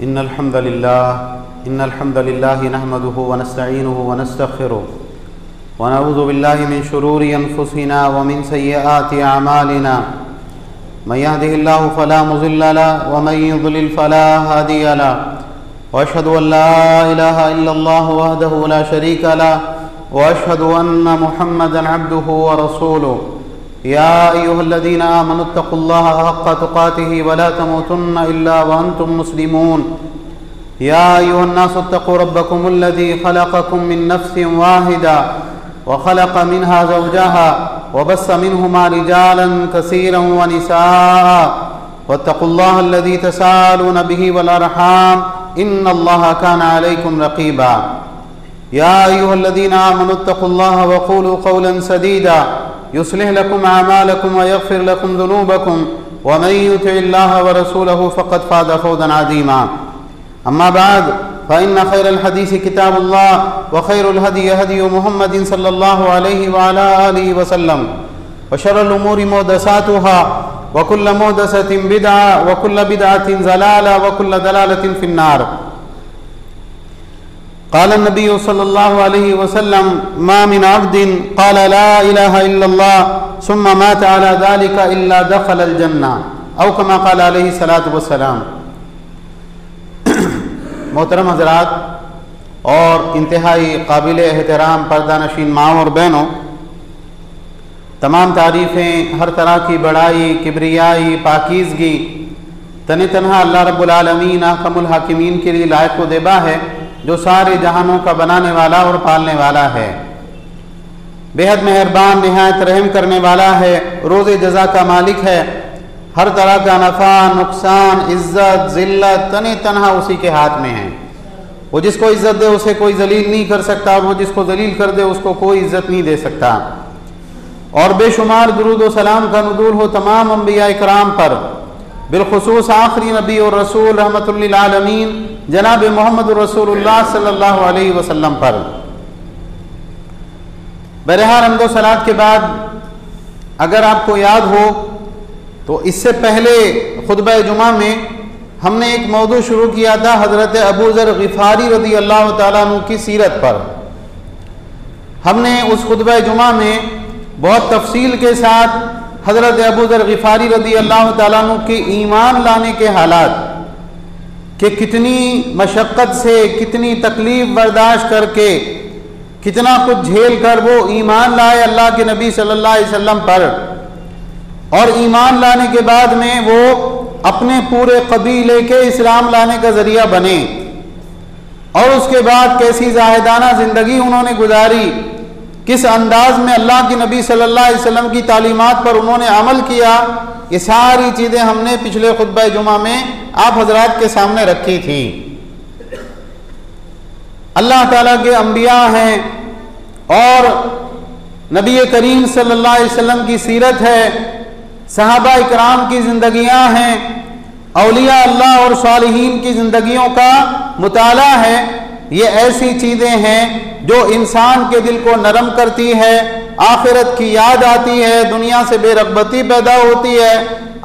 इन्नल हम्दलिल्लाह नहमदुहु व नस्तईनुहु व नस्तगफिरुहु व नऊज़ु बिल्लाहि मिन शुरूरि अनफुसिना व मिन सय्यिआति अमालिना मन यहदिहिल्लाहु फला मुज़िल्ल लहु व मन युज़लिल फला हादिय लहु व अशहदु अन ला इलाहा इल्लल्लाहु वहदहु ला शरीका लहु व अशहदु अन्न मुहम्मदन अब्दुहु व रसूलुहु या अय्युहल्लज़ीना आमनुत्तक़ुल्लाहा हक़्क़ तुक़ातिहि व ला तमूतुन्न इल्ला व अंतुम मुस्लिमून या अय्युहन्नासु इत्तक़ू रब्बकुमुल्लज़ी ख़लक़कुम मिन नफ़्सिन वाहिदा व ख़लक़ मिनहा ज़ौजहा व बस्स मिनहुमा रिजालन कसीरन व निसाअ वत्तक़ुल्लाहा अल्लज़ी तसाअलून बिही वल अर्हाम इन्नल्लाहा काना अलैकुम रक़ीबा या अय्युहल्लज़ीना आमनुत्तक़ुल्लाहा व क़ूलू क़ौलन सदीदा युस्लिह लकुम अमालकुम व यग़फ़िर लकुम ज़ुनूबकुम व मन युतिइल्लाहा व रसूलहु फ़क़द फ़ाज़ फ़ौज़न अज़ीमा अम्मा बाद फ़इन्न ख़ैरल हदीसी किताबुल्लाह व ख़ैरुल हदी हदी मुहम्मदिन सल्लल्लाहु अलैहि व अला आलिहि व सल्लम व शर्रुल उमूरि मुहदसातुहा व कुल्लु मुहदसतिन बिदअह व कुल्लु बिदअतिन ज़लाला व कुल्लु ज़लालतिन फ़िन्नार क़ाल नबी सल्लल्लाहु अलैहि वसल्लम मा मिन अब्दिन क़ाल ला इलाहा इल्लल्लाह सुम्मा मात अला ज़ालिका इल्ला दख़लल जन्नह औ कमा क़ाल अलैहि सलातु वस्सलाम। मोहतरम हज़रात और इंतहाई काबिल एहतराम पर्दानशीन माओं और बहनों, तमाम तारीफ़ें, हर तरह की बड़ाई, किब्रियाई, पाकीज़गी तने तनहा अल्लाह रब्बुल आलमीन अहकमुल हाकिमीन के लिए लायक व देबा है, जो सारे जहानों का बनाने वाला और पालने वाला है, बेहद मेहरबान, निहायत रहम करने वाला है, रोज़े जज़ा का मालिक है। हर तरह का नफ़ा, नुकसान, इज़्ज़त, ज़िल्लत तने तनहा उसी के हाथ में है। वो जिसको इज़्ज़त दे उसे कोई जलील नहीं कर सकता और वो जिसको जलील कर दे उसको कोई इज़्ज़त नहीं दे सकता। और बेशुमार दुरूद व सलाम का नुज़ूल हो तमाम अंबिया इकराम पर, बिलखुसूस आखिरी नबी और रसूल रहमतुल लिल आलमीन जनाब मोहम्मद रसूलुल्लाह सल्लल्लाहु अलैहि वसल्लम पर। बहरहाल हम्दो सलात के बाद अगर आपको याद हो तो इससे पहले खुतबा जुमा में हमने एक मौजू शुरू किया था हज़रत अबू ज़र ग़िफ़ारी रज़ी अल्लाह तआला अन्हु की सीरत पर। हमने उस खुतबा जुमा में बहुत तफसील के साथ हज़रत अबू ज़र ग़िफ़ारी रज़ी अल्लाह तआला अन्हु के ईमान लाने के हालात कि कितनी मशक्क़त से, कितनी तकलीफ़ बर्दाश्त करके, कितना कुछ झेल कर वो ईमान लाए अल्लाह के नबी सल्लल्लाहु अलैहि वसल्लम पर, और ईमान लाने के बाद में वो अपने पूरे कबीले के इस्लाम लाने का ज़रिया बने, और उसके बाद कैसी ज़ाहिदाना ज़िंदगी उन्होंने गुजारी, किस अंदाज में अल्लाह के नबी सल्लल्लाहु अलैहि वसल्लम की तालीमात पर उन्होंने अमल किया, ये सारी चीज़ें हमने पिछले खुतबा जुमा में आप हजरात के सामने रखी थी। अल्लाह ताला के अंबिया हैं और नबी करीम सल्लल्लाहु अलैहि वसल्लम की सीरत है, सहाबा इकराम की ज़िंदगियाँ हैं, औलिया अल्लाह और सालिहीन की ज़िंदगियों का मुताला है। ये ऐसी चीज़ें हैं जो इंसान के दिल को नरम करती है, आखिरत की याद आती है, दुनिया से बेरग़बती पैदा होती है,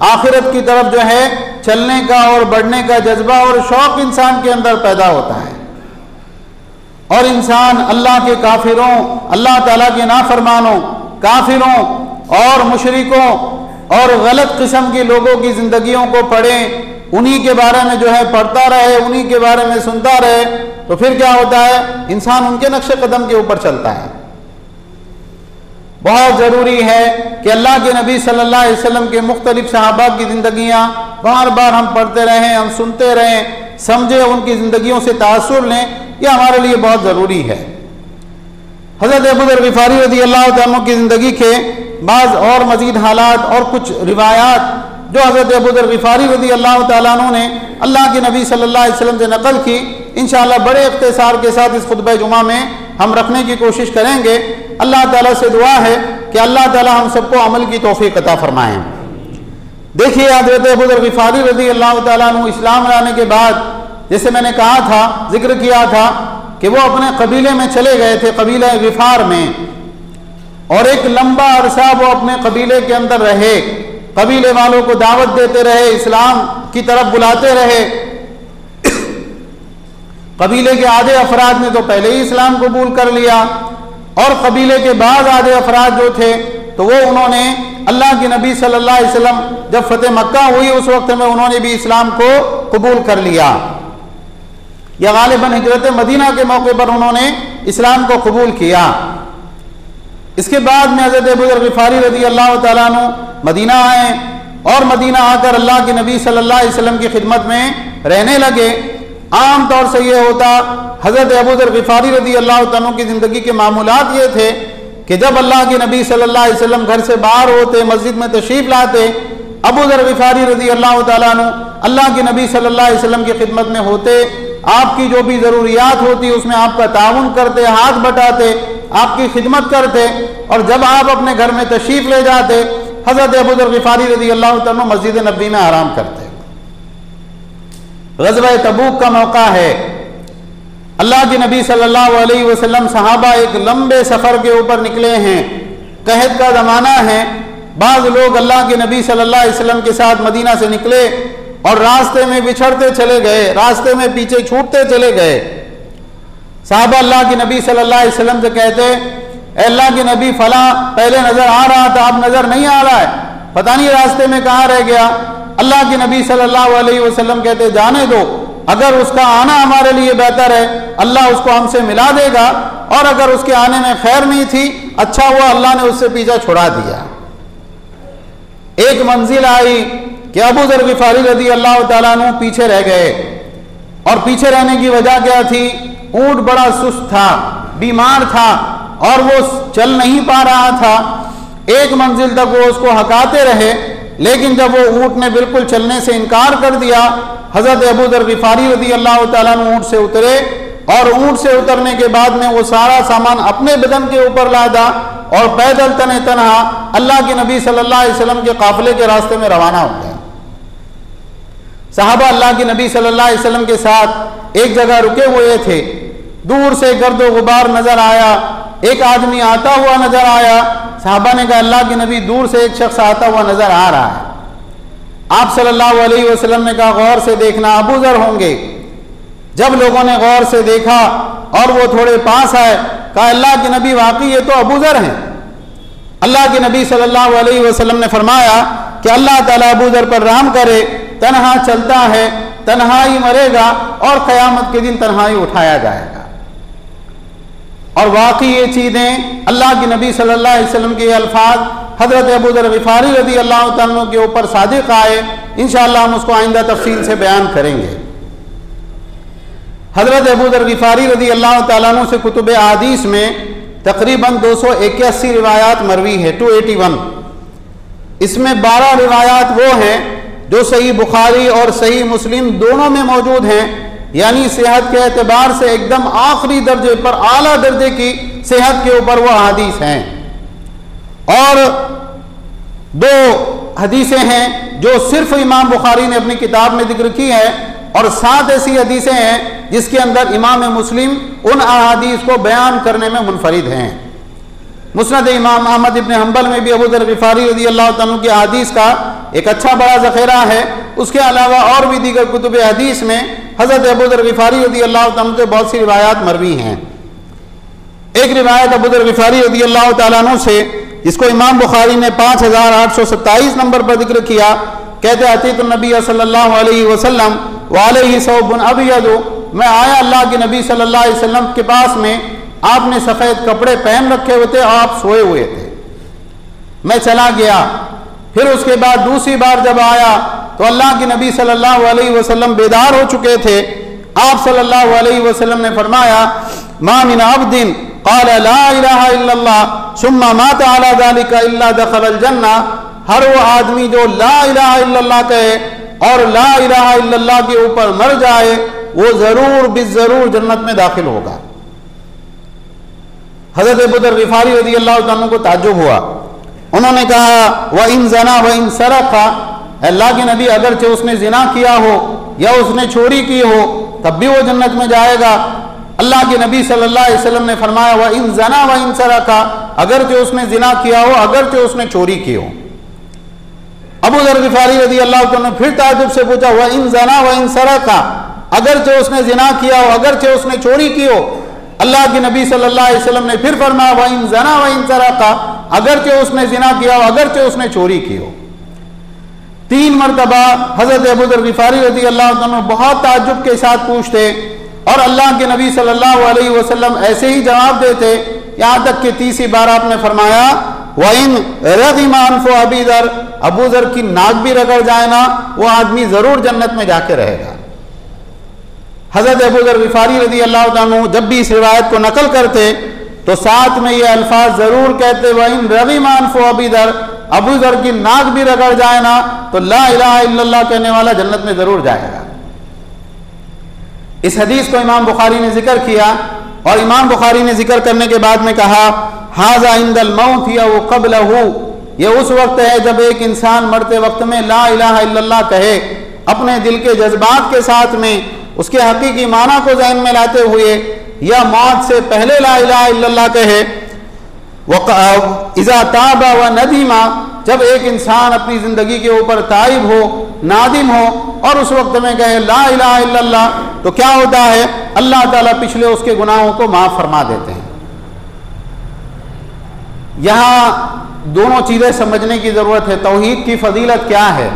आखिरत की तरफ जो है चलने का और बढ़ने का जज्बा और शौक़ इंसान के अंदर पैदा होता है। और इंसान अल्लाह के काफिरों, अल्लाह ताला के नाफरमानों, काफिरों और मुशरिकों और गलत किस्म के लोगों की ज़िंदगियों को पढ़े, उन्हीं के बारे में जो है पढ़ता रहे, उन्हीं के बारे में सुनता रहे, तो फिर क्या होता है, इंसान उनके नक्शे कदम के ऊपर चलता है। बहुत ज़रूरी है कि अल्लाह के नबी सल्लल्लाहु अलैहि वसल्लम के मुख्तलिफ सहाबा की ज़िंदगियाँ बार बार हम पढ़ते रहें, हम सुनते रहें, समझे, उनकी ज़िंदगियों से तासुर लें, यह हमारे लिए बहुत ज़रूरी है। हज़रत अबू ज़र ग़िफ़ारी रज़ी अल्लाह तआला अन्हु की ज़िंदगी के बाज़ और मज़ीद हालात और कुछ रिवायात जो हज़रत अबू ज़र ग़िफ़ारी रज़ी अल्लाह तआला अन्हु ने अल्लाह के नबी सल्लल्लाहु अलैहि वसल्लम से नकल की, इंशाअल्लाह बड़े इख्तिसार के साथ इस खुतबा जुमा में हम रखने की कोशिश करेंगे। अल्लाह ताला से दुआ है कि अल्लाह ताला हम सबको अमल की तौफ़ीक़ अता फ़रमाएँ। देखिए, हज़रत अबू ज़र ग़िफ़ारी रज़ी अल्लाह तआला अन्हु इस्लाम लाने के बाद, जैसे मैंने कहा था, जिक्र किया था कि वो अपने कबीले में चले गए थे, कबीला ग़िफ़ार में, और एक लंबा अरसा वो अपने कबीले के अंदर रहे, कबीले वालों को दावत देते रहे, इस्लाम की तरफ बुलाते रहे। कबीले के आधे अफराद ने तो पहले ही इस्लाम कबूल कर लिया, और कबीले के बाद आधे अफराद जो थे तो वो उन्होंने अल्लाह के नबी सल्लल्लाहु अलैहि वसल्लम जब फतेह मक्का हुई उस वक्त में उन्होंने भी इस्लाम को कबूल कर लिया, या गालिबन हिजरत मदीना के मौके पर उन्होंने इस्लाम को कबूल किया। इसके बाद में हज़रत अबू ज़र ग़िफ़ारी रज़ी अल्लाह तआला अन्हु मदीना आए और मदीना आकर अल्लाह के नबी सल्लल्लाहु अलैहि वसल्लम की खिदमत में रहने लगे। आम तौर से ये होता, हज़रत अबू ज़र ग़िफ़ारी रज़ी अल्लाह तआला अन्हु की ज़िंदगी के मामूलात ये थे कि जब अल्लाह के नबी सल्लल्लाहु अलैहि वसल्लम घर से बाहर होते, मस्जिद में तशरीफ़ लाते, अबू ज़र ग़िफ़ारी रज़ी अल्लाह तआला अन्हु अल्लाह के नबी सल्लल्लाहु अलैहि वसल्लम की खिदमत में होते, आपकी जो भी ज़रूरियात होती उसमें आपका ताउन करते, हाथ बटाते, आपकी खिदमत करते, और जब आप अपने घर में तशरीफ़ ले जाते हज़रत अबू ज़र ग़िफ़ारी रज़ी अल्लाह तआला अन्हु मस्जिद नबी में आराम करते। ग़ज़वा तबूक का मौका है, अल्लाह के नबी सल्लल्लाहु अलैहि वसल्लम सहाबा एक लंबे सफ़र के ऊपर निकले हैं, कहत का ज़माना है, बाज़ लोग अल्लाह के नबी सल्लल्लाहु अलैहि वसल्लम के साथ मदीना से निकले और रास्ते में बिछड़ते चले गए, रास्ते में पीछे छूटते चले गए। साहबा अल्लाह के नबी सल्लल्लाहु अलैहि वसल्लम से कहते, अल्लाह के नबी फला पहले नजर आ रहा था, अब नजर नहीं आ रहा है, पता नहीं रास्ते में कहाँ रह गया। अल्लाह के नबी सल्लल्लाहु अलैहि वसल्लम कहते, जाने दो, अगर उसका आना हमारे लिए बेहतर है अल्लाह उसको हमसे मिला देगा, और अगर उसके आने में खैर नहीं थी, अच्छा हुआ अल्लाह ने उससे पीछा छुड़ा दिया। एक मंजिल आई कि अबू ज़र ग़िफ़ारी रज़ी अल्लाह तआला अन्हु पीछे रह गए, और पीछे रहने की वजह क्या थी? ऊँट बड़ा सुस्त था, बीमार था और वो चल नहीं पा रहा था। एक मंजिल तक वो उसको हकाते रहे, लेकिन जब वो ऊँट ने बिल्कुल चलने से इनकार कर दिया, हज़रत अबू ज़र ग़िफ़ारी रज़ी अल्लाह तआला अन्हु ऊँट से उतरे, और ऊँट से उतरने के बाद में वो सारा सामान अपने बदन के ऊपर लादा और पैदल तने तनहा अल्लाह के नबी सल्लल्लाहु अलैहि वसल्लम के काफ़िले के रास्ते में रवाना हो गए। साहबा अल्लाह के नबी सल्लल्लाहु अलैहि वसल्लम के साथ एक जगह रुके हुए थे, दूर से गर्दो गुबार नजर आया, एक आदमी आता हुआ नजर आया। साहबा ने कहा, अल्लाह के नबी दूर से एक शख्स आता हुआ नजर आ रहा है। आप सल्लल्लाहु अलैहि वसल्लम ने कहा, गौर से देखना, अबू ज़र होंगे। जब लोगों ने गौर से देखा और वो थोड़े पास आए, कहा, अल्लाह के नबी वाकई ये तो अबू ज़र हैं। अल्लाह के नबी सल्लल्लाहु अलैहि वसल्लम ने फरमाया कि अल्लाह ताला अबू ज़र पर रहम करे, तन्हा चलता है, तन्हा ही मरेगा और क़यामत के दिन तन्हा ही उठाया जाएगा। और वाकई ये चीज़ें अल्लाह के नबी सल्लल्लाहु अलैहि वसल्लम के अल्फाज हज़रत अबू ज़र ग़िफ़ारी रज़ी अल्लाह तआला अन्हु के ऊपर सादिक़ आए। इंशाअल्लाह हम उसको आइंदा तफ़सील से बयान करेंगे। हज़रत अबू ज़र ग़िफ़ारी रज़ी अल्लाह तआला अन्हु से कुतुब अहादीस में तकरीबन 281 रिवायात मरवी है, 281। इसमें 12 रिवायात वो हैं जो सही बुखारी और सही मुस्लिम दोनों में मौजूद हैं, यानी सेहत के एतबार से एकदम आखिरी दर्जे पर, आला दर्जे की सेहत के ऊपर वो हदीस हैं। और 2 हदीसें हैं जो सिर्फ इमाम बुखारी ने अपनी किताब में जिक्र की है, और 7 ऐसी हदीसें हैं जिसके अंदर इमाम मुस्लिम उन अहादीस को बयान करने में मुनफरिद हैं। मुस्नद इमाम अहमद इब्न हम्बल में भी अबू ज़र ग़िफ़ारी रज़ी अल्लाह तआला अन्हु की हदीस का एक अच्छा बड़ा ज़ख़ीरा है। उसके अलावा और भी दीगर कुतुब हदीस में हज़रत अबू ज़र ग़िफ़ारी रज़ी अल्लाह तआला अन्हु से बहुत सी रिवायात मरवी हैं। एक रिवायत अबू ज़र ग़िफ़ारी रज़ी अल्लाह तआला अन्हु से, जिसको इमाम बुखारी ने 5827 नंबर पर जिक्र किया, कहते अतीतु नबी सल्लल्लाहु अलैहि वसल्लम व अलैहि सौबुन अबयद, मैं आया अल्लाह के नबी सल्लल्लाहु अलैहि वसल्लम के पास में, आपने सफ़ेद कपड़े पहन रखे हुए थे, आप सोए हुए थे। मैं चला गया, फिर उसके बाद दूसरी बार जब आया तो अल्लाह के नबी सल्लल्लाहु अलैहि वसल्लम बेदार हो चुके थे। आप सल्लल्लाहु अलैहि वसल्लम ने फरमाया, मा मिन अब्दिन क़ाल ला इलाहा इल्लल्लाह सुम्मा मात अला ज़ालिका इल्ला दख़लल जन्ना, हर वो आदमी जो ला इलाहा इल्लल्लाह कहे और ला इलाहा इल्लल्लाह के ऊपर मर जाए, वो ज़रूर बिज़रूर जन्नत में दाखिल होगा। हज़रत अबू ज़र ग़िफ़ारी रज़ी अल्लाह तआला अन्हु को ताज्जुब हुआ। उन्होंने कहा, व इन ज़ना व इन सरक़ा, अल्लाह के नबी अगरचे उसने जिना किया हो या उसने चोरी की हो तब भी वो जन्नत में जाएगा। अल्लाह के नबी सल्लल्लाहु अलैहि वसल्लम ने फरमाया, व इन ज़ना व इन सरक़ा, अगरचे उसने जिना किया हो, अगरचे उसने चोरी की हो। अबू ज़र ग़िफ़ारी रज़ी अल्लाह तआला अन्हु ने फिर ताज्जुब से पूछा, व इन ज़ना व इन सरक़ा, अगरचे उसने जिना किया हो, अगरचे उसने चोरी की हो। अल्लाह के नबी सल्लल्लाहु अलैहि वसल्लम ने फिर फरमाया वइन ज़ना वइन सरका, अगरचे उसने जिना किया हो, अगरचे उसने चोरी की हो। 3 मरतबा हजरत अबू ज़र ग़िफ़ारी रज़ी अल्लाह अन्हु बहुत ताज्जुब के साथ पूछते और अल्लाह के नबी सल्लल्लाहु अलैहि वसल्लम ऐसे ही जवाब देते, यहाँ तक कि तीसरी बार आपने फरमाया वइन रग़िमा अनफ़ु अबी ज़र, अबू ज़र की नाक भी रगड़ जाए ना, वो आदमी जरूर जन्नत में जाके रहेगा। हजरत अबू ज़र ग़िफ़ारी रज़ी अल्लाह अन्हु जब भी इस रिवायत को नकल करते तो साथ में ये अल्फाज जरूर कहते वइन रग़िमा अनफ़ु अबी ज़र, अबू ज़र की नाक भी रगड़ जाए ना तो ला इलाहा इल्लल्लाह कहने वाला जन्नत में जरूर जाएगा। इस हदीस को इमाम बुखारी ने जिक्र किया और इमाम बुखारी ने जिक्र करने के बाद में कहा हाज़ा इंदल मौत या वो क़ब्लहू, ये उस वक्त है जब एक इंसान मरते वक्त में ला इलाहा इल्लल्लाह कहे, अपने दिल के जज्बात के साथ में उसके हकीकी माना को ज़हन में लाते हुए, या मौत से पहले ला इलाहा इल्लल्लाह कहे। इज़ा ताबा व नदीमा, जब एक इंसान अपनी ज़िंदगी के ऊपर ताइब हो, नादिम हो और उस वक्त में कहे ला इलाहा इल्लल्लाह, तो क्या होता है, अल्लाह ताला पिछले उसके गुनाहों को माफ़ फरमा देते हैं। यहाँ दोनों चीज़ें समझने की ज़रूरत है। तौहीद की फजीलत क्या है।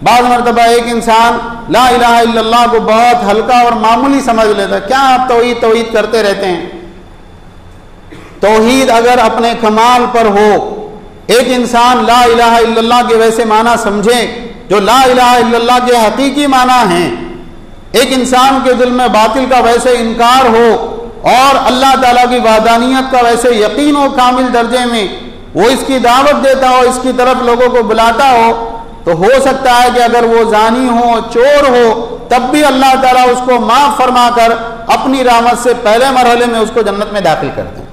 बाद मरतबा एक इंसान ला इलाहा इल्लल्लाह को बहुत हल्का और मामूली समझ लेता है, क्या आप तौहीद तौहीद करते रहते हैं। तौहीद अगर अपने कमाल पर हो, एक इंसान ला इलाहा इल्लल्लाह के वैसे माना समझे जो ला इलाहा इल्लल्लाह के हकीकी माना हैं, एक इंसान के दिल में बातिल का वैसे इनकार हो और अल्लाह ताला की वादानियत का वैसे यकीन हो कामिल दर्जे में, वो इसकी दावत देता हो, इसकी तरफ लोगों को बुलाता हो सकता है कि अगर वो जानी हो, चोर हो, तब भी अल्लाह ताला उसको माफ़ फरमा कर अपनी रहमत से पहले मरहले में उसको जन्नत में दाखिल कर दें।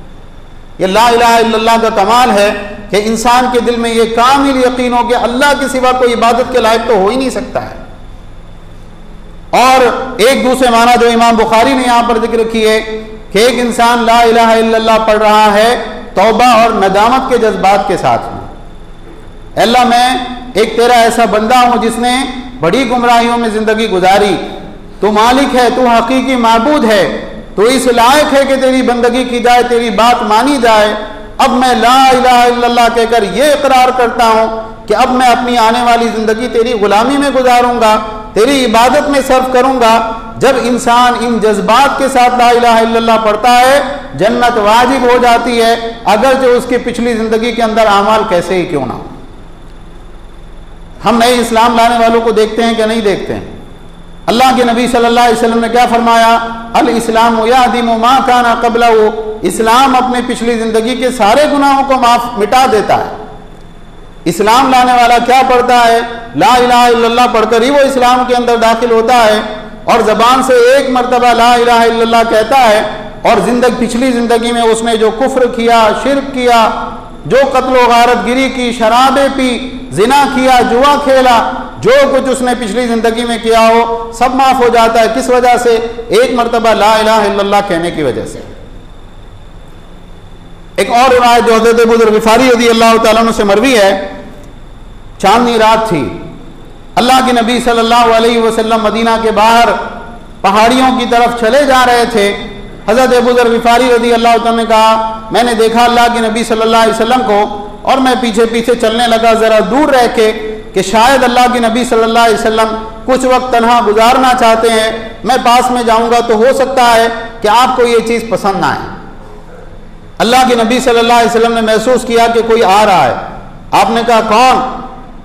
ये ला इलाहा इल्लल्लाह का कमाल है कि इंसान के दिल में ये कामिल यकीन हो कि अल्लाह के सिवा कोई इबादत के लायक तो हो ही नहीं सकता है। और एक दूसरे माना जो इमाम बुखारी ने यहाँ पर जिक्र किए कि एक इंसान ला इलाहा इल्लल्लाह पढ़ रहा है तौबा और नदामत के जज्बात के साथ में, अल्लाह मैं एक तेरा ऐसा बंदा हूं जिसने बड़ी गुमराहियों में जिंदगी गुजारी, तू मालिक है, तू हकीकी माबूद है, तो इस लायक है कि तेरी बंदगी की जाए, तेरी बात मानी जाए। अब मैं ला इलाहा इल्लल्लाह कहकर ये इकरार करता हूं कि अब मैं अपनी आने वाली जिंदगी तेरी गुलामी में गुजारूंगा, तेरी इबादत में सर्फ करूंगा। जब इंसान इन जज्बात के साथ ला इलाहा इल्लल्लाह पढ़ता है, जन्नत वाजिब हो जाती है, अगर जो उसकी पिछली जिंदगी के अंदर अमाल कैसे ही क्यों ना हो। हम नए इस्लाम लाने वालों को देखते हैं कि नहीं देखते हैं। अल्लाह के नबी सल्लल्लाहु अलैहि वसल्लम ने क्या फरमाया, अल इस्लाम यादिमु मा काना क़ब्लहु, इस्लाम अपने पिछली जिंदगी के सारे गुनाहों को माफ मिटा देता है। इस्लाम लाने वाला क्या पढ़ता है, ला इलाहा इल्लल्लाह पढ़कर ही वो इस्लाम के अंदर दाखिल होता है और जबान से एक मरतबा ला इलाहा इल्लल्लाह कहता है और पिछली जिंदगी में उसने जो कुफ्र किया, शिर्क किया, जो कत्ल गारत गिरी की, शराबें पी, जिना किया, जुआ खेला, जो कुछ उसने पिछली जिंदगी में किया हो सब माफ हो जाता है। किस वजह से, एक मरतबा ला इलाहा इल्लल्लाह कहने की वजह से। एक और रिवायत जो हज़रत अबू ज़र ग़िफ़ारी रज़ियल्लाहु ताला अन्हु से मरवी है, चांदनी रात थी, अल्लाह के नबी सल्लल्लाहु अलैहि वसल्लम मदीना के बाहर पहाड़ियों की तरफ चले जा रहे थे। हज़रत अबू ज़र ग़िफ़ारी रज़ियल्लाहु ताला ने कहा, मैंने देखा अल्लाह के नबी सल्लल्लाहु अलैहि वसल्लम को और मैं पीछे पीछे चलने लगा ज़रा दूर रह के कि शायद अल्लाह के नबी सल्लल्लाहु अलैहि वसल्लम कुछ वक्त तन्हा गुजारना चाहते हैं, मैं पास में जाऊंगा तो हो सकता है कि आपको ये चीज़ पसंद ना आए। अल्लाह के नबी सल्लल्लाहु अलैहि वसल्लम ने महसूस किया कि कोई आ रहा है। आपने कहा कौन?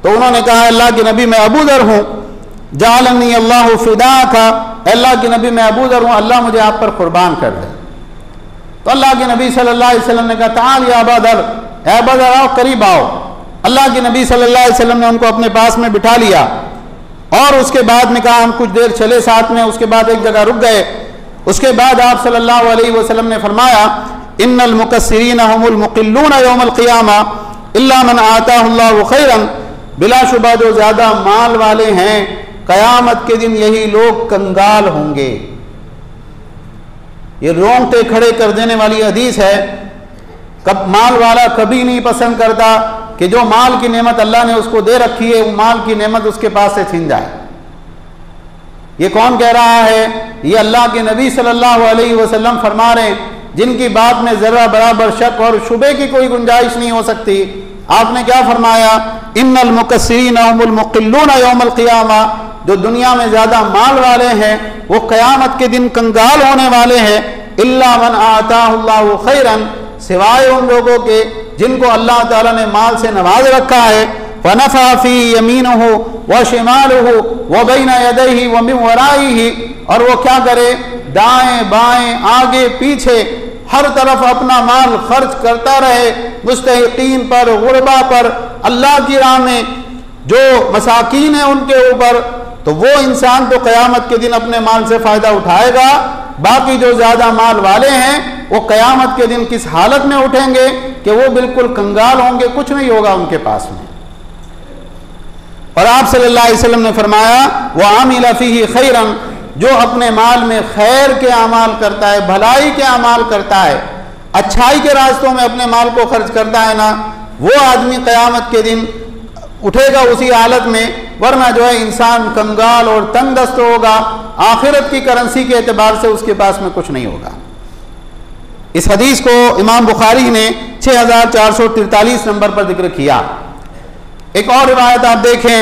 तो उन्होंने कहा अल्लाह के नबी मैं अबू ज़र हूँ, जालनी अल्लाह फिदाका, अल्लाह के नबी मैं अबू ज़र हूँ, अल्लाह मुझे आप पर कुर्बान कर दे। तो अल्लाह के नबी सल्लल्लाहु अलैहि वसल्लम ने कहा ताल या अबा ज़र, ए अबा ज़र आओ, करीब आओ। अल्लाह के नबी सल्लल्लाहु अलैहि वसल्लम ने उनको अपने पास में बिठा लिया और उसके बाद में कहा हम कुछ देर चले साथ में, उसके बाद एक जगह रुक गए। उसके बाद आप सल्लल्लाहु अलैहि वसल्लम ने फरमाया इन्नल मुकस्सिरीन हुमुल मुक़िल्लून यौमल क़ियामा इल्ला मन आताहुल्लाहु खैरन, बिलाशुबा जो ज़्यादा माल वाले हैं क़यामत के दिन यही लोग कंगाल होंगे। ये रोंगटे खड़े कर देने वाली हदीस है। कब माल वाला कभी नहीं पसंद करता कि जो माल की नेमत अल्लाह ने उसको दे रखी है वो माल की नेमत उसके पास से छीन जाए। ये कौन कह रहा है? ये अल्लाह के नबी सल्लल्लाहु अलैहि वसल्लम फरमा रहे हैं, जिनकी बात में जरा बराबर शक और शुबे की कोई गुंजाइश नहीं हो सकती। आपने क्या फरमाया? इन्नल मुकस्सिरीन हुमुल मुक़िल्लून यौमल क़ियामा, जो दुनिया में ज्यादा माल वाले हैं वो क़यामत के दिन कंगाल होने वाले हैं। इल्ला मन आताहुल्लाहु खैरन, सिवाय उन लोगों के जिनको अल्लाह ताला ने माल से नवाज रखा है। वनफ़ा फ़ी यमीनुहु व शिमालुहु व बैन यदैहि व मिन वराइहि, और वो क्या करे? दाएं बाएं आगे पीछे हर तरफ अपना माल खर्च करता रहे, मुस्तहिकीन पर, गुरबा पर, अल्लाह की राह में जो मसाकीन है उनके ऊपर। तो वो इंसान तो क़यामत के दिन अपने माल से फ़ायदा उठाएगा। बाकी जो ज़्यादा माल वाले हैं वो क़यामत के दिन किस हालत में उठेंगे कि वो बिल्कुल कंगाल होंगे, कुछ नहीं होगा उनके पास में। और आप सल्लल्लाहु अलैहि वसल्लम ने फरमाया, वह आमिला फ़ीही खैरन, जो अपने माल में खैर के अमाल करता है, भलाई के अमाल करता है, अच्छाई के रास्तों में अपने माल को खर्च करता है ना, वो आदमी क़यामत के दिन उठेगा उसी हालत में। वरना जो है इंसान कंगाल और तंग दस्त होगा, आखिरत की करेंसी के एतबार से उसके पास में कुछ नहीं होगा। इस हदीस को इमाम बुखारी ने 6443 नंबर पर जिक्र किया। एक और रिवायत आप देखें,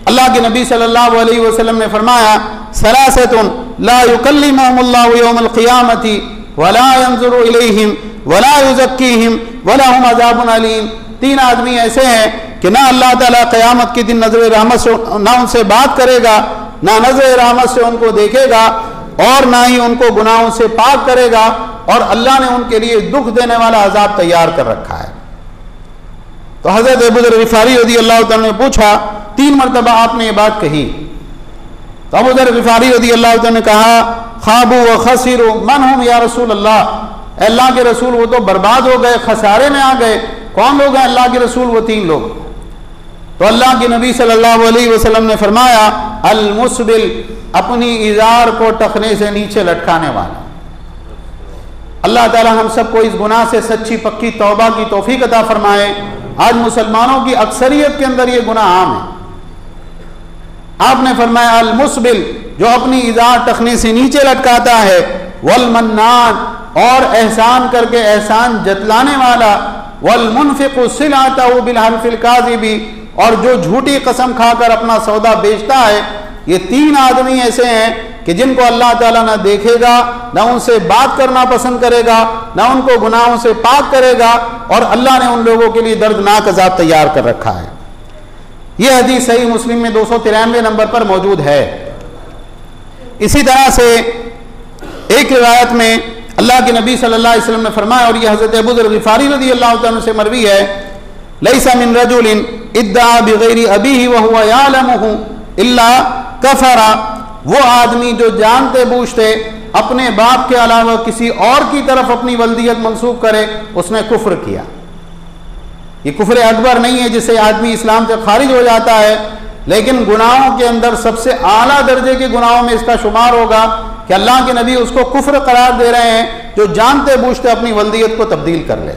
अल्लाह के नबी सल्लल्लाहु अलैहि वसल्लम ने फरमाया, सलासतुन ला युकल्लिमुहुमुल्लाहु यौमल क़ियामति वला यंज़ुरु इलैहिम वला युज़क्कीहिम वलहुम अज़ाबुन अलीम। 3 आदमी ऐसे हैं कि ना अल्लाह ताला क़यामत के दिन नज़र रहमत से ना उनसे बात करेगा, ना नज़र रहमत से उनको देखेगा, और ना ही उनको गुनाहों से पाक करेगा, और अल्लाह ने उनके लिए दुख देने वाला अजाब तैयार कर रखा है। तो हज़रत अबू ज़र ग़िफ़ारी रज़ियल्लाहु ताला ने पूछा, 3 मरतबा आपने ये बात कही। तो अबू ज़र ग़िफ़ारी रज़ियल्लाहु ताला ने कहा, ख़ाबू व ख़सिरू मन हुम या रसूल अल्लाह, अल्लाह के रसूल वो तो बर्बाद हो गए, खसारे में आ गए। कौन लोग हैं अल्लाह के रसूल? वो 3 लोग। तो अल्लाह के नबी सल्लल्लाहु अलैहि वसल्लम ने फरमाया, अल मुस्बिल, अपनी इज़ार को टखने से नीचे लटकाने वाला। अल्लाह ताला हम सबको इस गुनाह से सच्ची पक्की तौबा की तौफीक अता फरमाए। आज मुसलमानों की अक्सरियत के अंदर ये गुनाह आम है। आपने फरमाया अल मुस्बिल, जो अपनी इज़ार टखने से नीचे लटकाता है, वल मन्नान, और एहसान करके एहसान जतलाने वाला, वल मुनफिक़ु सिलातहु बिल हल्फ़िल काज़िबी, और जो झूठी कसम खाकर अपना सौदा बेचता है। ये 3 आदमी ऐसे हैं कि जिनको अल्लाह ताला ना देखेगा, ना उनसे बात करना पसंद करेगा, ना उनको गुनाहों से पाक करेगा, और अल्लाह ने उन लोगों के लिए दर्दनाक अजाब तैयार कर रखा है। यह हदीस सही मुस्लिम में 293 नंबर पर मौजूद है। इसी तरह से एक रिवायत में अल्लाह के नबी सल्लल्लाहु अलैहि वसल्लम ने फरमाया, और यह हज़रत अबू ज़र ग़िफ़ारी रज़ियल्लाहु ताला से मरवी है, लैसा मिन रजुलिन इद्दा बिगैरि अबीही व हुवा यालमुहु इल्ला कफरा, वो आदमी जो जानते बूझते अपने बाप के अलावा किसी और की तरफ अपनी वल्दियत मंसूब करे, उसने कुफ्र किया। ये कुफ्र अकबर नहीं है जिससे आदमी इस्लाम से खारिज हो जाता है, लेकिन गुनाहों के अंदर सबसे आला दर्जे के गुनाहों में इसका शुमार होगा कि अल्लाह के नबी उसको कुफ्र करार दे रहे हैं जो जानते बूझते अपनी वल्दियत को तब्दील कर ले।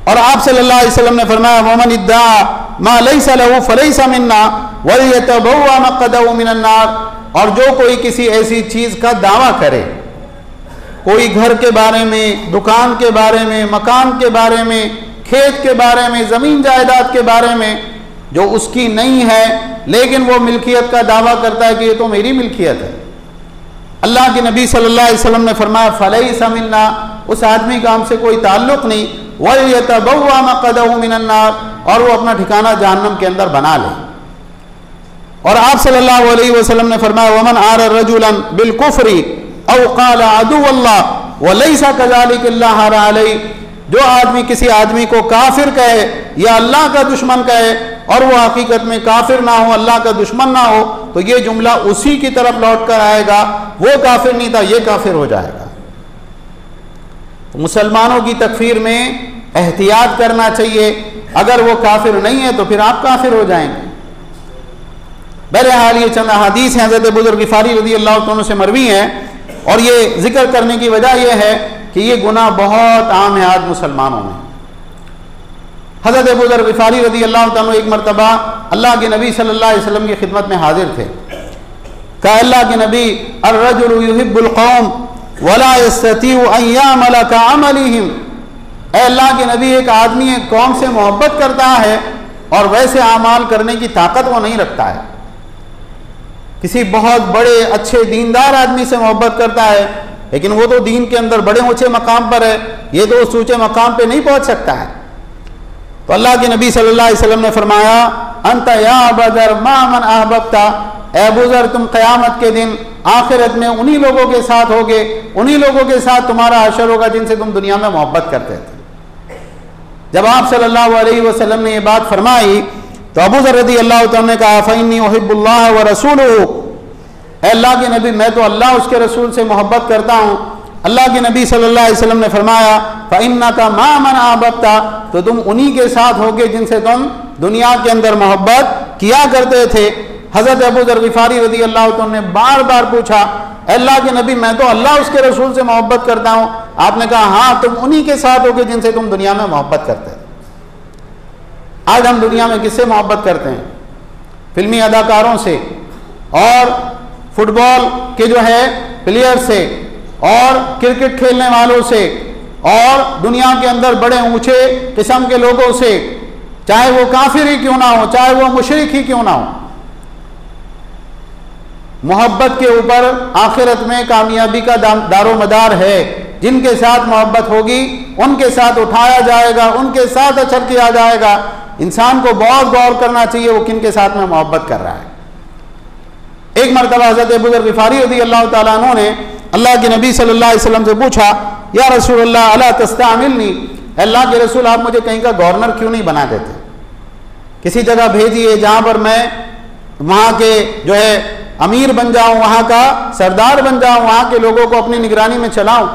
और आप सल्लल्लाहु अलैहि वसल्लम ने फरमाया, वमन इद्दा मा लैसा लहू फलैसा मिन्ना वलियतबव्वा मक़अदहु मिनन नार, और जो कोई किसी ऐसी चीज का दावा करे, कोई घर के बारे में, दुकान के बारे में, मकान के बारे में, खेत के बारे में, जमीन जायदाद के बारे में, जो उसकी नहीं है लेकिन वो मिल्कियत का दावा करता है कि ये तो मेरी मिल्कियत है, अल्लाह के नबी सल्लल्लाहु अलैहि वसल्लम ने फरमाया फलैसा मिन्ना, उस आदमी का हमसे कोई ताल्लुक नहीं। वलियतबव्वा मक़अदहु मिनन नार, और वो अपना ठिकाना जहन्नम के अंदर बना ले। और आप सल्लल्लाहु अलैहि वसल्लम ने फरमाया, वमन आरा रजुलन बिल कुफ्री औ क़ाल अदुव्वल्लाह व लैसा कज़ालिक इल्ला हरा अलैहि, जो आदमी किसी आदमी को काफिर कहे या अल्लाह का दुश्मन कहे और वो हकीकत में काफिर ना हो, अल्लाह का दुश्मन ना हो, तो ये जुमला उसी की तरफ लौट कर आएगा, वो काफिर नहीं था, ये काफिर हो जाएगा। तो मुसलमानों की तकफीर में एहतियात करना चाहिए, अगर वो काफिर नहीं है तो फिर आप काफिर हो जाएंगे। बहरहाल ये चंद हदीस हैं हज़रत अबू ज़र ग़िफ़ारी रज़ियल्लाहु अन्हु से मरवी हैं, और ये जिक्र करने की वजह यह है कि ये गुनाह बहुत आम है आज मुसलमानों में। हज़रत अबू ज़र ग़िफ़ारी रज़ियल्लाहु अन्हु एक मरतबा अल्लाह के नबी सल्लल्लाहु अलैहि वसल्लम की खिदमत में हाजिर थे। कहा अल्लाह के नबी अर्रजुलु युहिब्बुल कौम वला यस्ततीउ अन यअमल कअमलिहिम, ऐ अल्लाह के नबी एक आदमी एक कौम से मोहब्बत करता है और वैसे आमाल करने की ताकत वो नहीं रखता है। किसी बहुत बड़े अच्छे दीनदार आदमी से मोहब्बत करता है, लेकिन वो तो दीन के अंदर बड़े ऊंचे मकाम पर है, ये तो उस ऊंचे मकाम पे नहीं पहुंच सकता है। तो अल्लाह के नबी सल्लल्लाहु अलैहि वसल्लम ने फरमाया अंत या अबूज़र मा मन अहबब्ता, ए अबू ज़र तुम क़यामत के दिन आखिरत में उन्हीं लोगों के साथ होगे, उन्हीं लोगों के साथ तुम्हारा हशर होगा जिनसे तुम दुनिया में मोहब्बत करते थे। जब आप सल्लल्लाहु अलैहि वसल्लम ने ये बात फरमाई तो अबू ज़र रज़ी अल्लाह तआला ने कहा फ़इन्नी उहिब्बुल्लाह व रसूलुहु, अल्लाह के नबी मैं तो अल्लाह उसके रसूल से मोहब्बत करता हूँ। अल्लाह के नबी सल्लल्लाहु अलैहि वसल्लम ने फरमाया फ़इन्नका मा मन अहबब्ता, तो तुम उन्हीं के साथ होगे जिनसे तुम दुनिया के अंदर मोहब्बत किया करते थे। हज़रत अबू ज़र ग़िफ़ारी रज़ी अल्लाह तआला ने बार बार पूछा अल्लाह के नबी मैं तो अल्लाह उसके रसूल से मोहब्बत करता हूँ। आपने कहा हाँ तुम उन्हीं के साथ होगे जिनसे तुम दुनिया में मोहब्बत करते थे। आज हम दुनिया में किससे मोहब्बत करते हैं? फिल्मी अदाकारों से और फुटबॉल के जो है प्लेयर से और क्रिकेट खेलने वालों से और दुनिया के अंदर बड़े ऊंचे किस्म के लोगों से, चाहे वो काफिर ही क्यों ना हो, चाहे वो मुशरिक ही क्यों ना हो। मोहब्बत के ऊपर आखिरत में कामयाबी का दारोमदार है। जिनके साथ मोहब्बत होगी उनके साथ उठाया जाएगा, उनके साथ अचर किया जाएगा। इंसान को बहुत गौर करना चाहिए वो किन के साथ में मोहब्बत कर रहा है। एक मरतबा हज़रत अबू ज़र ग़िफ़ारी रज़ी अल्लाह तआला अन्हु ने अल्लाह के नबी सल्लल्लाहु अलैहि वसल्लम से पूछा या रसूलल्लाह अला तस्तअमिलनी, अल्लाह के रसूल आप मुझे कहीं का गवर्नर क्यों नहीं बना देते, किसी जगह भेजिए जहाँ पर मैं वहाँ के जो है अमीर बन जाऊँ, वहाँ का सरदार बन जाऊँ, वहाँ के लोगों को अपनी निगरानी में चलाऊँ।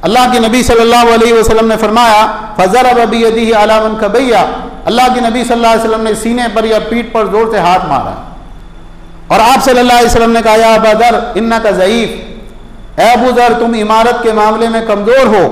अल्लाह के नबी सल्लल्लाहु अलैहि वसल्लम ने फरमाया फ़ज़रब बियदिही अला मनकबैया, अल्लाह के नबी सल्लल्लाहु अलैहि वसल्लम ने सीने पर या पीठ पर जोर से हाथ मारा और आप सल्लल्लाहु अलैहि वसल्लम ने कहा या अबा ज़र इन्नका ज़ईफ़, ए अबू ज़र तुम इमारत के मामले में कमज़ोर हो।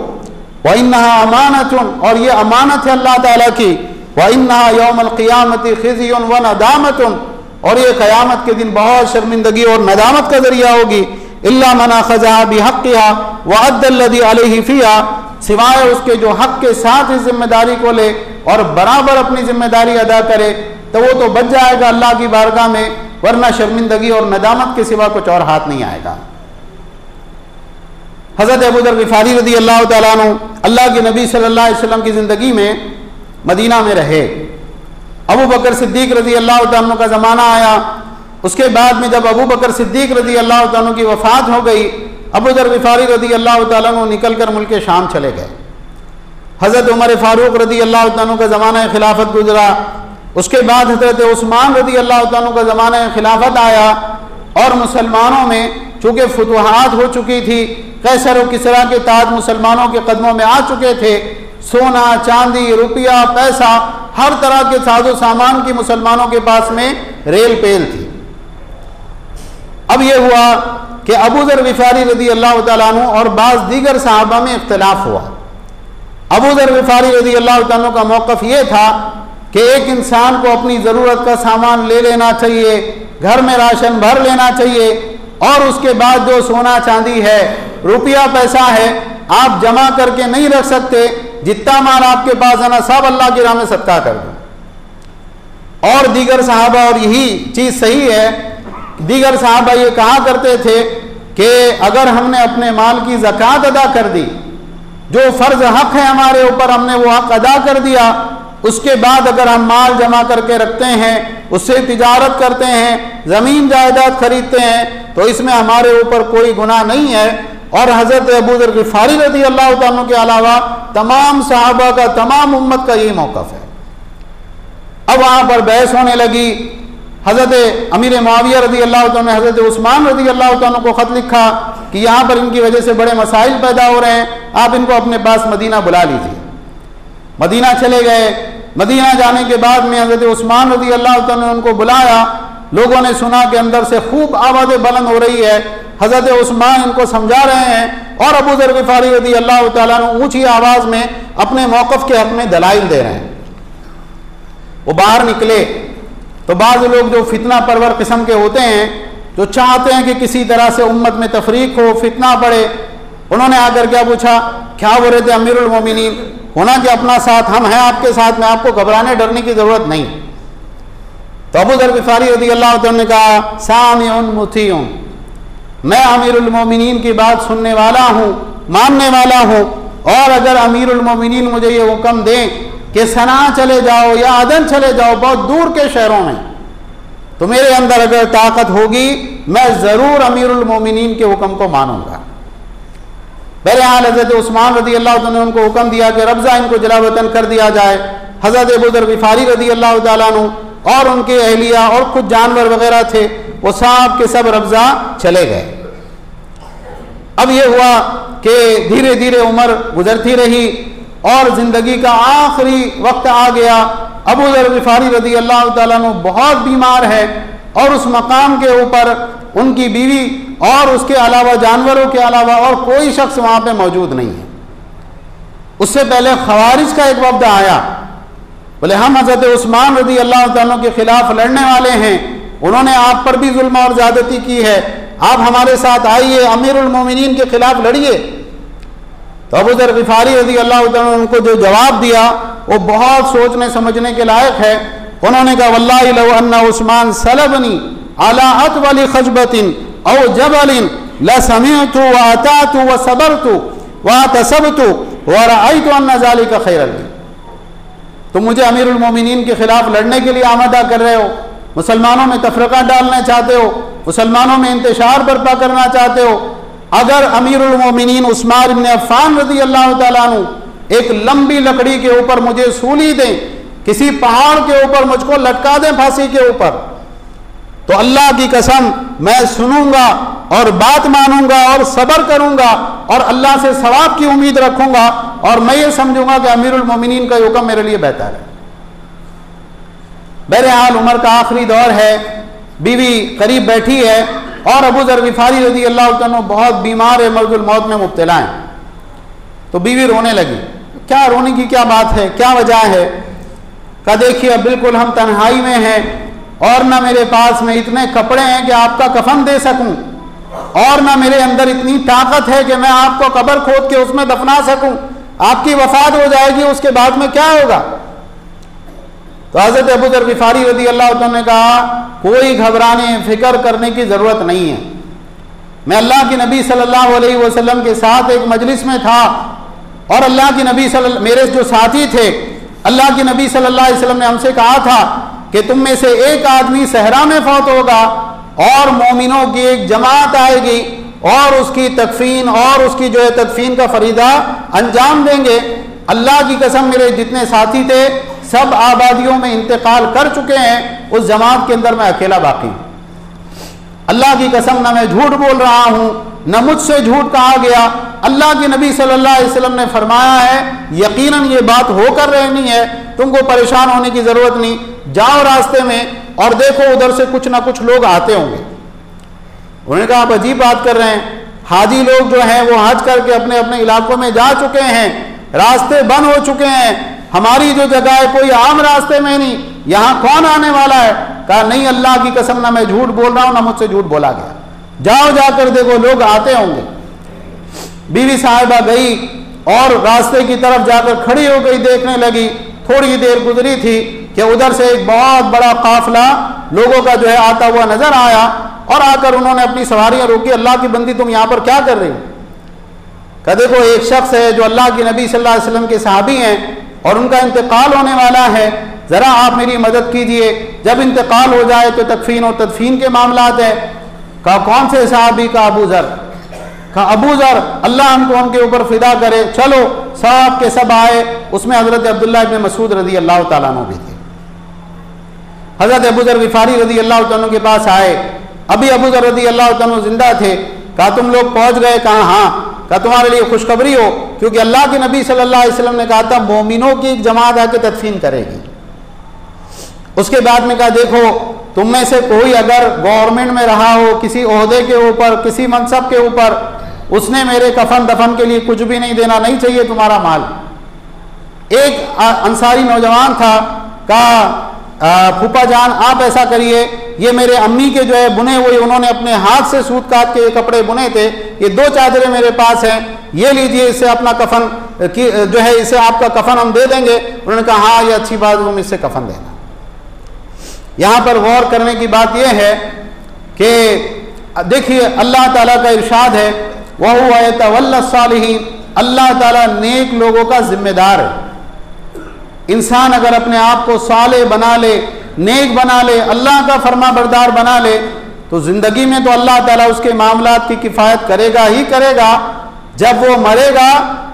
व इन्नहा अमानतुन, और ये अमानत है अल्लाह ताला की। व इन्नहा यौमल क़ियामति ख़िज़्युन व नदामतुन, और ये क़यामत के दिन बहुत शर्मिंदगी और नदामत का ज़रिया होगी। इल्ला मन अख़ज़हा बिहक़्क़िहा व अद्दा अल्लज़ी अलैहि फ़ीहा, सिवाय उसके जो हक़ के साथ इस जिम्मेदारी को ले और बराबर अपनी जिम्मेदारी अदा करे, तो वो तो बच जाएगा अल्लाह की बारगाह में, वरना शर्मिंदगी और नदामत के सिवा कुछ और हाथ नहीं आएगा। हज़रत अबू ज़र ग़िफ़ारी रज़ी अल्लाह तआला अन्हु अल्लाह के नबी सल्लल्लाहु अलैहि वसल्लम की ज़िंदगी में मदीना में रहे। अबू बकर सिद्दीक़ रज़ी अल्लाह तआला अन्हु का ज़माना आया। उसके बाद में जब अबू बकर सिद्दीक़ रज़ी अल्लाह तआला अन्हु की वफ़ात हो गई, अबू ज़र ग़िफ़ारी रज़ी अल्लाह तआला अन्हु निकल कर मुल्क शाम चले गए। हज़रत उमर फ़ारूक रज़ी अल्लाह तआला अन्हु का ज़माना खिलाफत गुजरा। उसके बाद हज़रत उस्मान रज़ी अल्लाह तआला अन्हु का ज़माना खिलाफत आया और मुसलमानों में चूँकि फतुहात हो चुकी थी, कैसर और किसरा के ताज मुसलमानों के कदमों में आ चुके थे। सोना चांदी रुपया पैसा हर तरह के साजो सामान की मुसलमानों के पास में रेल पेल थी। अब यह हुआ कि अबू ज़र ग़िफ़ारी रज़ी अल्लाह तआला अन्हु और बाज़ दीगर सहाबा में इख्तिलाफ हुआ। अबू ज़र ग़िफ़ारी रज़ी अल्लाह तआला अन्हु का मौक़िफ़ ये था कि एक इंसान को अपनी ज़रूरत का सामान ले लेना चाहिए, घर में राशन भर लेना चाहिए और उसके बाद जो सोना चांदी है रुपया पैसा है आप जमा करके नहीं रख सकते, जितना माल आपके पास है ना सब अल्लाह की राह में सदका कर दो। और दीगर सहाबा, और यही चीज़ सही है, दीगर सहाबा ये कहा करते थे कि अगर हमने अपने माल की ज़कात अदा कर दी, जो फ़र्ज़ हक़ है हमारे ऊपर हमने वो हक़ अदा कर दिया, उसके बाद अगर हम माल जमा करके रखते हैं, उससे तिजारत करते हैं, ज़मीन जायदाद खरीदते हैं, तो इसमें हमारे ऊपर कोई गुनाह नहीं है। और हज़रत अबू ज़र ग़िफ़ारी रज़ी अल्लाह तआला अन्हु के अलावा तमाम सहाबा का, तमाम उम्मत का यही मौक़िफ़ है। अब वहाँ पर बहस होने लगी। हज़रत अमीर मुआविया रज़ी अल्लाह तआला ने हज़रत उस्मान रज़ी अल्लाह तआला को ख़त लिखा कि यहाँ पर इनकी वजह से बड़े मसाइल पैदा हो रहे हैं, आप इनको अपने पास मदीना बुला लीजिए। मदीना चले गए। मदीना जाने के बाद में हज़रत उस्मान रज़ी अल्लाह तआला ने उनको बुलाया। लोगों ने सुना कि अंदर से खूब आवाज़ें बुलंद हो रही है। हज़रत उस्मान इनको समझा रहे हैं और अबू ज़र ग़िफ़ारी रज़ी अल्लाह तआला अन्हु ऊँची आवाज़ में अपने मौक़िफ़ के हक़ में दलाइल दे रहे हैं। वो बाहर निकले तो बाज़ लोग जो फितना परवर किस्म के होते हैं जो चाहते हैं कि किसी तरह से उम्मत में तफरीक हो, फितना पड़े। उन्होंने आकर क्या पूछा, क्या बोल रहे थे अमीरुल मोमिनीन, होना कि अपना साथ, हम हैं आपके साथ में, आपको घबराने डरने की जरूरत नहीं। तो अबू ज़र ग़िफ़ारी रज़ियल्लाहु अन्हु ने कहा, सामिउन मुतीउन, मैं अमीरुल मोमिनीन की बात सुनने वाला हूँ, मानने वाला हूँ, और अगर अमीरुल मोमिनीन मुझे ये हुक्म दें कि सना चले जाओ या अदन चले जाओ, बहुत दूर के शहरों में, तो मेरे अंदर अगर ताकत होगी मैं ज़रूर अमीरुल मोमिनीन के हुक्म को मानूंगा। बहरहाल हज़रत उस्मान रज़ियल्लाहु अन्हु ने उनको हुक्म दिया कि रब्ज़ा इनको जलावतन कर दिया जाए। हज़रत अबू ज़र ग़िफ़ारी रज़ियल्लाहु ताला अन्हु और उनके अहलिया और कुछ जानवर वगैरह थे, वो सब के सब रब्ज़ा चले गए। अब ये हुआ कि धीरे धीरे उम्र गुजरती रही और ज़िंदगी का आखिरी वक्त आ गया। अबू ज़र ग़िफ़ारी रज़ियल्लाहु ताला अन्हु बहुत बीमार है और उस मकाम के ऊपर उनकी बीवी और उसके अलावा जानवरों के अलावा और कोई शख्स वहाँ पे मौजूद नहीं है। उससे पहले खवारिज का एक वफ़द आया, बोले हम हज़रत उस्मान रज़ियल्लाहु ताला अन्हु के खिलाफ लड़ने वाले हैं, उन्होंने आप पर भी जुल्म और ज़्यादती की है, आप हमारे साथ आइए, अमीरुल मोमिनीन के खिलाफ लड़िए। तो अबू ज़र ग़िफ़ारी रज़ियल्लाहु ताला अन्हु उनको जो जवाब दिया वो बहुत सोचने समझने के लायक है। उन्होंने कहा, वल्लाहि लौ अन्ना उस्मान सलबनी अला अतवली खजबतिन औ जबलिन लसमिअतु व अतातु व सबरतु व तसबतु व रअयतु अन्ना ज़ालिका खैरन ली। तुम मुझे अमीरुल मोमिनीन के खिलाफ लड़ने के लिए आमादा कर रहे हो, मुसलमानों में तफरका डालना चाहते हो, मुसलमानों में इंतशार बर्पा करना चाहते हो। अगर अमीरुल मोमिनीन उस्मान इब्न अफ़्फ़ान रज़ियल्लाहु ताला अन्हु एक लंबी लकड़ी के ऊपर मुझे सूली दें, किसी पहाड़ के ऊपर मुझको लटका दें फांसी के ऊपर, तो अल्लाह की कसम मैं सुनूंगा और बात मानूंगा और सब्र करूंगा और अल्लाह से सवाब की उम्मीद रखूंगा और मैं ये समझूंगा कि अमीरुल मोमिनीन का हुक्म मेरे लिए बेहतर है। बहरहाल उम्र का आखिरी दौर है, बीवी करीब बैठी है और अबू ज़र ग़िफ़ारी रज़ियल्लाहु ताला अन्हु बहुत बीमार है, मर्ज़ुल मौत में मुब्तला है। तो बीवी रोने लगी। क्या रोने की क्या बात है, क्या वजह है? कहा देखिए बिल्कुल हम तन्हाई में हैं और ना मेरे पास में इतने कपड़े हैं कि आपका कफन दे सकूं, और ना मेरे अंदर इतनी ताकत है कि मैं आपको कब्र खोद के उसमें दफना सकूं। आपकी वफात हो जाएगी, उसके बाद में क्या होगा? तो हज़रत अबू ज़र ग़िफ़ारी रज़ियल्लाहु अन्हु ने कहा, कोई घबराने फिक्र करने की ज़रूरत नहीं है। मैं अल्लाह के नबी सल्लल्लाहु अलैहि वसल्लम के साथ एक मजलिस में था और अल्लाह के नबी मेरे जो साथी थे, अल्लाह के नबी सल्लल्लाहु अलैहि वसल्लम ने हमसे कहा था कि तुम में से एक आदमी सहरा में फौत होगा और मोमिनों की एक जमात आएगी और उसकी तकफीन और उसकी जो है तदफीन का फरीदा अंजाम देंगे। अल्लाह की कसम मेरे जितने साथी थे सब आबादियों में इंतकाल कर चुके हैं, उस जमात के अंदर मैं अकेला बाकी हूँ। अल्लाह की कसम ना मैं झूठ बोल रहा हूँ न मुझसे झूठ कहा गया। अल्लाह के नबी सल्लल्लाहु अलैहि वसल्लम ने फरमाया है यकीनन ये बात होकर रहनी है, तुमको परेशान होने की जरूरत नहीं। जाओ रास्ते में और देखो उधर से कुछ ना कुछ लोग आते होंगे। उन्होंने कहा आप अजीब बात कर रहे हैं, हाजी लोग जो हैं वो हज करके अपने अपने इलाकों में जा चुके हैं, रास्ते बंद हो चुके हैं, हमारी जो जगह है कोई आम रास्ते में नहीं, यहाँ कौन आने वाला है? कहा नहीं अल्लाह की कसम ना मैं झूठ बोल रहा हूँ ना मुझसे झूठ बोला गया, जाओ जाकर देखो लोग आते होंगे। बीवी साहिबा गई और रास्ते की तरफ जाकर खड़ी हो गई, देखने लगी। थोड़ी देर गुजरी थी कि उधर से एक बहुत बड़ा काफिला लोगों का जो है आता हुआ नजर आया और आकर उन्होंने अपनी सवारियां रोकी। अल्लाह की बंदी तुम यहाँ पर क्या कर रही हो? कहा देखो एक शख्स है जो अल्लाह के नबी सल्लल्लाहु अलैहि वसल्लम के सहाबी हैं और उनका इंतकाल होने वाला है, जरा आप मेरी मदद कीजिए, जब इंतकाल हो जाए तो तकफीन और तदफीन के मामलात है। कहा कौन से सहाबी? का अबू ज़र। कहा अबू ज़र अल्लाह हमको उनके ऊपर फिदा करे, चलो। सब के सब आए, उसमें हजरत अब्दुल्लाह इब्न मसूद रज़ी अल्लाह ताला अन्हु भी थे। हजरत अबू ज़र ग़िफ़ारी रज़ी अल्लाह ताला अन्हु के पास आए, अभी अबू ज़र रज़ी अल्लाह ताला अन्हु जिंदा थे। कहा तुम लोग पहुंच गए? कहा हाँ। कहा तुम्हारे लिए खुशखबरी हो, क्योंकि अल्लाह के नबी सल्लल्लाहु अलैहि वसल्लम ने कहा था मोमिनों की एक जमात आके तदफीन करेगी। उसके बाद में कहा देखो तुम में से कोई अगर गवर्नमेंट में रहा हो, किसी ओहदे के ऊपर, किसी मनसब के ऊपर, उसने मेरे कफन दफन के लिए कुछ भी नहीं देना, नहीं चाहिए तुम्हारा माल। एक अंसारी नौजवान था, कहा फूफा जान आप ऐसा करिए, ये मेरे अम्मी के जो है बुने हुए, उन्होंने अपने हाथ से सूत काट के ये कपड़े बुने थे, ये 2 चादरें मेरे पास हैं, ये लीजिए, इससे अपना कफन की जो है, इसे आपका कफन हम दे देंगे। उन्होंने कहा हाँ ये अच्छी बात, तुम इससे कफन देना। यहाँ पर गौर करने की बात यह है कि देखिए अल्लाह ताला का इरशाद है वहुवा यतवल्ला सालिहीन, अल्लाह ताला नेक लोगों का जिम्मेदार है। इंसान अगर अपने आप को साले बना ले, नेक बना ले, अल्लाह का फरमा बरदार बना ले, तो जिंदगी में तो अल्लाह ताला उसके मामलात की किफ़ायत करेगा ही करेगा। जब वो मरेगा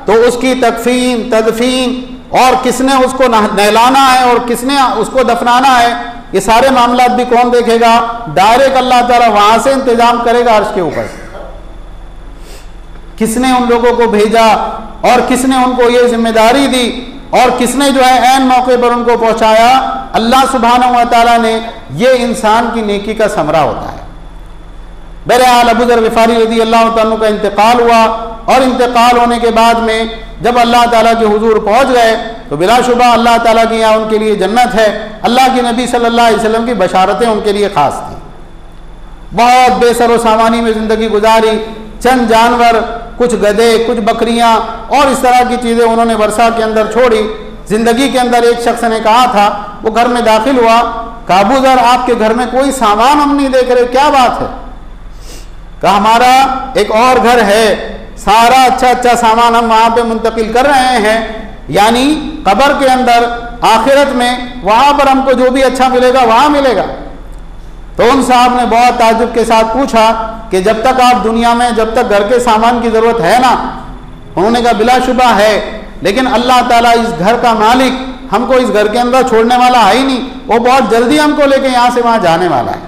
तो उसकी तकफीन, तदफीन और किसने उसको नहलाना है और किसने उसको दफनाना है, ये सारे मामलात भी कौन देखेगा? डायरेक्ट अल्लाह ताला वहां से इंतजाम करेगा अर्श के ऊपर से। किसने उन लोगों को भेजा और किसने उनको ये जिम्मेदारी दी और किसने जो है ऐन मौके पर उनको पहुंचाया? अल्लाह सुब्हानहू व तआला ने। ये इंसान की नेकी का समरा होता है। बहरहाल अबू ज़र ग़िफ़ारी रज़ी अल्लाह तआला का इंतकाल हुआ और इंतकाल होने के बाद में जब अल्लाह ताला के हुजूर पहुंच गए तो बिलाशुबा अल्लाह ताला की यहाँ उनके लिए जन्नत है। अल्लाह के नबी सल्लल्लाहु अलैहि वसल्लम की बशारतें उनके लिए खास थी। बहुत बेसरो सामानी में ज़िंदगी गुजारी, चंद जानवर, कुछ गधे, कुछ बकरियां और इस तरह की चीज़ें उन्होंने वर्षा के अंदर छोड़ी। ज़िंदगी के अंदर एक शख्स ने कहा था, वो घर में दाखिल हुआ, कहा अबू ज़र आपके घर में कोई सामान हम नहीं देख रहे, क्या बात है? कहा हमारा एक और घर है, सारा अच्छा अच्छा सामान हम वहाँ पे मुंतकिल कर रहे हैं, यानी कब्र के अंदर आखिरत में वहाँ पर हमको जो भी अच्छा मिलेगा वहाँ मिलेगा। तो उन साहब ने बहुत ताज्जुब के साथ पूछा कि जब तक आप दुनिया में, जब तक घर के सामान की ज़रूरत है ना? उन्होंने कहा बिलाशुबा है, लेकिन अल्लाह ताला इस घर का मालिक हमको इस घर के अंदर छोड़ने वाला है ही नहीं, वो बहुत जल्दी हमको लेके यहाँ से वहाँ जाने वाला है।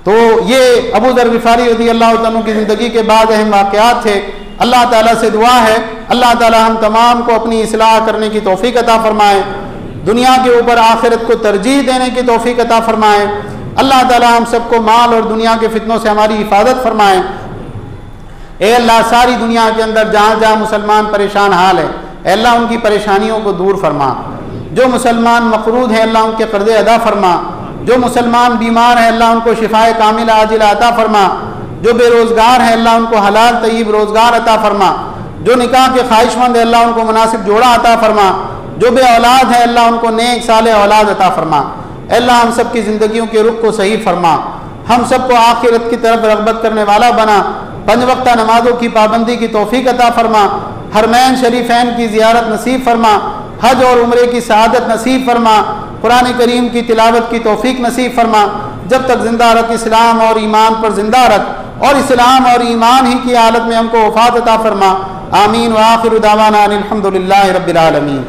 तो ये अबू ज़र ग़िफ़ारी रज़ी अल्लाह तआला की ज़िंदगी के बाद अहम वाक़यात थे। अल्लाह ताला से दुआ है अल्लाह ताला हम तमाम को अपनी इस्लाह करने की तौफ़ीक़ अता फ़रमाए, दुनिया के ऊपर आखिरत को तरजीह देने की तौफ़ीक़ अता फ़रमाए। अल्लाह ताला हम सबको माल और दुनिया के फितनों से हमारी हिफाजत फरमाए। ए अल्लाह सारी दुनिया के अंदर जहाँ जहाँ मुसलमान परेशान हाल है, ए अल्लाह उनकी परेशानियों को दूर फरमा। जो मुसलमान मक़रूज़ हैं अल्लाह उनके क़र्ज़े अदा फरमा। जो मुसलमान बीमार हैं अल्लाह उनको शिफाए कामिला आजिला अता फरमा। जो बेरोज़गार हैं अल्लाह उनको हलाल तय्यब रोज़गार अता फरमा। जो निकाह के ख्वाहिशमंद है अल्लाह उनको मुनासिब जोड़ा अता फरमा। जो बे औलाद है अल्लाह उनको नेक साले औलाद अता फरमा। अल्लाह हम सब की ज़िंदगियों के रुख को सही फरमा, हम सबको आखिरत की तरफ रग़बत करने वाला बना। 5 वक्ता नमाज़ों की पाबंदी की तौफ़ीक़ अता फरमा। हरमैन शरीफैन की ज़ियारत नसीब फरमा। हज और उम्रे की सआदत नसीब फरमा। कुरान करीम की तिलावत की तौफ़ीक़ नसीब फरमा। जब तक ज़िंदा रख इस्लाम और ईमान पर ज़िंदा रख और इस्लाम और ईमान ही की हालत में हमको वफ़ात अता फरमा। आमीन व आखिरु दावाना अनिल हम्दुलिल्लाहि रब्बिल आलमीन।